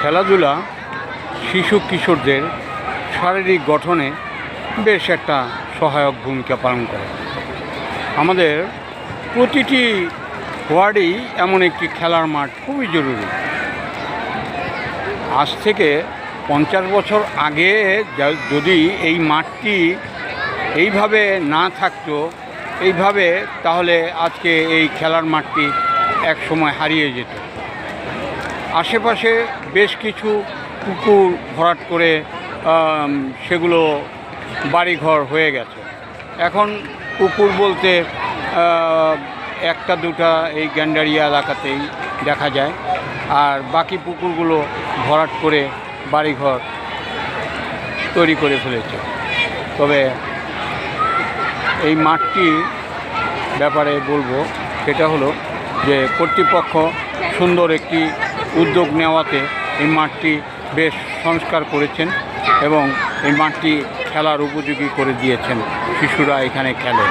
খেলাধুলা শিশু কিশোরদের শারীরিক গঠনে বেশ একটা সহায়ক ভূমিকা পালন করে। আমাদের প্রতিটি ওয়ার্ডেই এমন একটি খেলার মাঠ খুবই জরুরি। আজ থেকে 50 বছর আগে যদি এই মাঠটি এইভাবে না থাকতো তাহলে আজকে এই খেলার মাঠটি এক সময় হারিয়ে যেত। আশেপাশে বেশ কিছু পুকুর ভরাট করে সেগুলো বাড়িঘর হয়ে গেছে। এখন পুকুর বলতে একটা দুটা এই গ্যান্ডারিয়া এলাকাতেই দেখা যায়, আর বাকি পুকুরগুলো ভরাট করে বাড়িঘর তৈরি করে ফেলেছে। তবে এই মাঠটির ব্যাপারে বলবো, সেটা হলো যে কর্তৃপক্ষ সুন্দর একটি উদ্যোগ নেওয়াতে এই মাঠটি বেশ সংস্কার করেছেন এবং এই মাঠটি খেলার উপযোগী করে দিয়েছেন। শিশুরা এখানে খেলে।